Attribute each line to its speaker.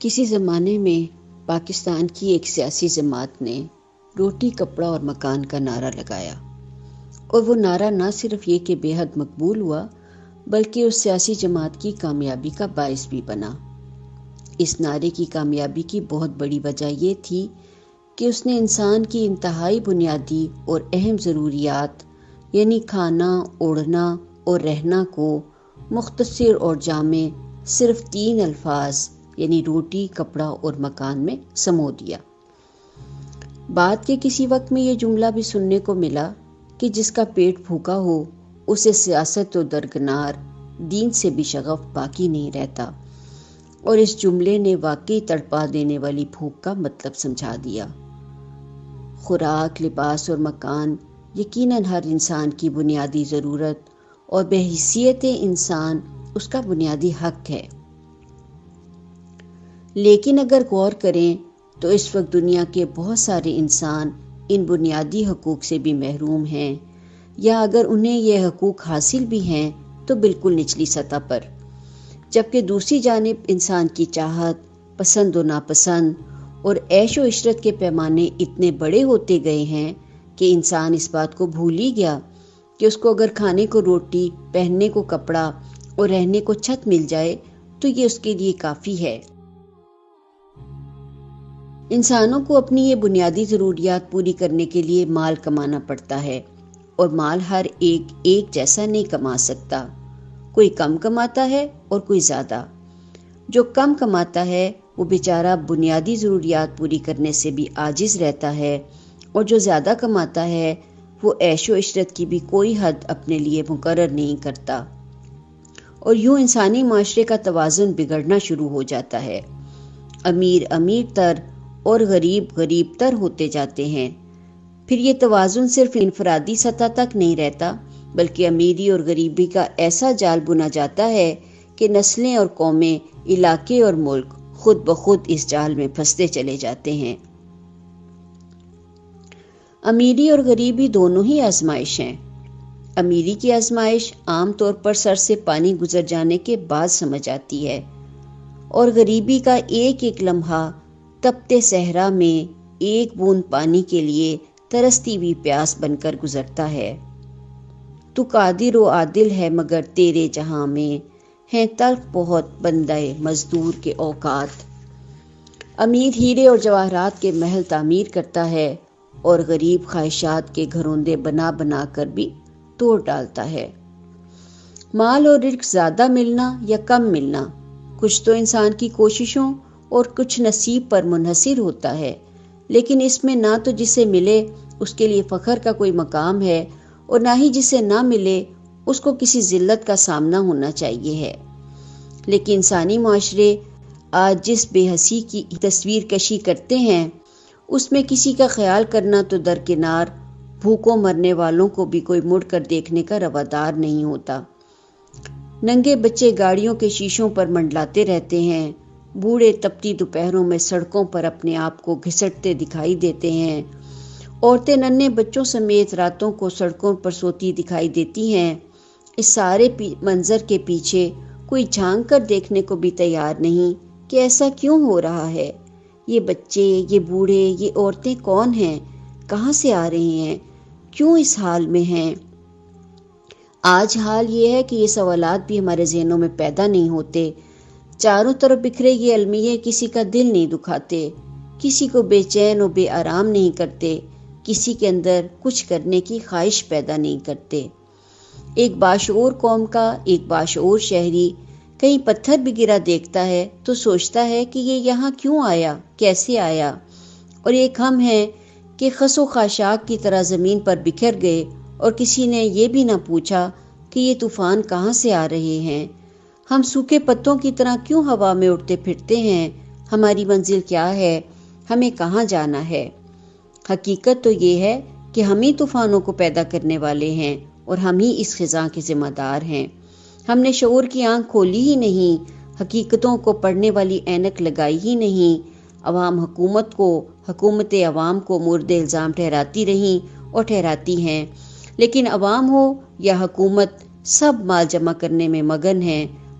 Speaker 1: کسی زمانے میں پاکستان کی ایک سیاسی جماعت نے روٹی کپڑا اور مکان کا نعرہ لگایا، اور وہ نعرہ نہ صرف یہ کہ بے حد مقبول ہوا بلکہ اس سیاسی جماعت کی کامیابی کا باعث بھی بنا۔ اس نعرے کی کامیابی کی بہت بڑی وجہ یہ تھی کہ اس نے انسان کی انتہائی بنیادی اور اہم ضروریات یعنی کھانا، اوڑھنا اور رہنا کو مختصر اور جامع صرف 3 الفاظ یعنی روٹی، کپڑا اور مکان میں سمو دیا۔ بعد کے کسی وقت میں یہ جملہ بھی سننے کو ملا کہ جس کا پیٹ بھوکا ہو اسے سیاست و درکنار دین سے بھی شغف باقی نہیں رہتا، اور اس جملے نے واقعی تڑپا دینے والی بھوک کا مطلب سمجھا دیا۔ خوراک، لباس اور مکان یقیناً ہر انسان کی بنیادی ضرورت اور بحیثیت انسان اس کا بنیادی حق ہے۔ لیکن اگر غور کریں تو اس وقت دنیا کے بہت سارے انسان ان بنیادی حقوق سے بھی محروم ہیں، یا اگر انہیں یہ حقوق حاصل بھی ہیں تو بالکل نچلی سطح پر، جبکہ دوسری جانب انسان کی چاہت، پسند و ناپسند اور عیش و عشرت کے پیمانے اتنے بڑے ہوتے گئے ہیں کہ انسان اس بات کو بھول ہی گیا کہ اس کو اگر کھانے کو روٹی، پہننے کو کپڑا اور رہنے کو چھت مل جائے تو یہ اس کے لیے کافی ہے۔ انسانوں کو اپنی یہ بنیادی ضروریات پوری کرنے کے لیے مال کمانا پڑتا ہے، اور مال ہر ایک جیسا نہیں کما سکتا۔ کوئی کم کماتا ہے اور کوئی زیادہ۔ جو کم کماتا ہے وہ بیچارہ بنیادی ضروریات پوری کرنے سے بھی عاجز رہتا ہے، اور جو زیادہ کماتا ہے وہ عیش و عشرت کی بھی کوئی حد اپنے لیے مقرر نہیں کرتا، اور یوں انسانی معاشرے کا توازن بگڑنا شروع ہو جاتا ہے۔ امیر امیر تر اور غریب غریب تر ہوتے جاتے ہیں۔ پھر یہ توازن صرف انفرادی سطح تک نہیں رہتا بلکہ امیری اور غریبی کا ایسا جال بنا جاتا ہے کہ نسلیں اور قومیں، علاقے اور ملک خود بخود اس جال میں پھنستے چلے جاتے ہیں۔ امیری اور غریبی دونوں ہی آزمائش ہیں۔ امیری کی آزمائش عام طور پر سر سے پانی گزر جانے کے بعد سمجھ آتی ہے، اور غریبی کا ایک ایک لمحہ تپتے صحرا میں ایک بوند پانی کے لیے ترستی ہوئی پیاس بن کر گزرتا ہے۔ تو قادر و عادل ہے مگر تیرے جہاں میں ہیں تلخ بہت بندہ مزدور کے اوقات۔ امیر ہیرے اور جواہرات کے محل تعمیر کرتا ہے، اور غریب خواہشات کے گھروندے بنا بنا کر بھی توڑ ڈالتا ہے۔ مال اور رزق زیادہ ملنا یا کم ملنا کچھ تو انسان کی کوششوں اور کچھ نصیب پر منحصر ہوتا ہے، لیکن اس میں نہ تو جسے ملے اس کے لیے فخر کا کوئی مقام ہے، اور نہ ہی جسے نہ ملے اس کو کسی ذلت کا سامنا ہونا چاہیے ہے۔ لیکن انسانی معاشرے آج جس بے حسی کی تصویر کشی کرتے ہیں اس میں کسی کا خیال کرنا تو درکنار، بھوکوں مرنے والوں کو بھی کوئی مڑ کر دیکھنے کا روادار نہیں ہوتا۔ ننگے بچے گاڑیوں کے شیشوں پر منڈلاتے رہتے ہیں، بوڑھے تپتی دوپہروں میں سڑکوں پر اپنے آپ کو گھسٹتے دکھائی دیتے ہیں، عورتیں ننھے بچوں سمیت راتوں کو سڑکوں پر سوتی دکھائی دیتی ہیں۔ اس سارے منظر کے پیچھے کوئی جھانک کر دیکھنے کو بھی تیار نہیں کہ ایسا کیوں ہو رہا ہے۔ یہ بچے، یہ بوڑھے، یہ عورتیں کون ہیں؟ کہاں سے آ رہے ہیں؟ کیوں اس حال میں ہیں؟ آج حال یہ ہے کہ یہ سوالات بھی ہمارے ذہنوں میں پیدا نہیں ہوتے۔ چاروں طرف بکھرے یہ المیے کسی کا دل نہیں دکھاتے، کسی کو بے چین و بے آرام نہیں کرتے، کسی کے اندر کچھ کرنے کی خواہش پیدا نہیں کرتے۔ ایک باشعور قوم کا ایک باشعور شہری کہیں پتھر بھی گرا دیکھتا ہے تو سوچتا ہے کہ یہ یہاں کیوں آیا، کیسے آیا، اور ایک ہم ہیں کہ خس و خاشاک کی طرح زمین پر بکھر گئے، اور کسی نے یہ بھی نہ پوچھا کہ یہ طوفان کہاں سے آ رہے ہیں۔ ہم سوکھے پتوں کی طرح کیوں ہوا میں اڑتے پھرتے ہیں؟ ہماری منزل کیا ہے؟ ہمیں کہاں جانا ہے؟ حقیقت تو یہ ہے کہ ہم ہی طوفانوں کو پیدا کرنے والے ہیں، اور ہم ہی اس خزاں کے ذمہ دار ہیں۔ ہم نے شعور کی آنکھ کھولی ہی نہیں، حقیقتوں کو پڑھنے والی اینک لگائی ہی نہیں۔ عوام حکومت عوام کو مورد الزام ٹھہراتی رہیں اور ٹھہراتی ہیں، لیکن عوام ہو یا حکومت سب مال جمع کرنے میں مگن ہیں،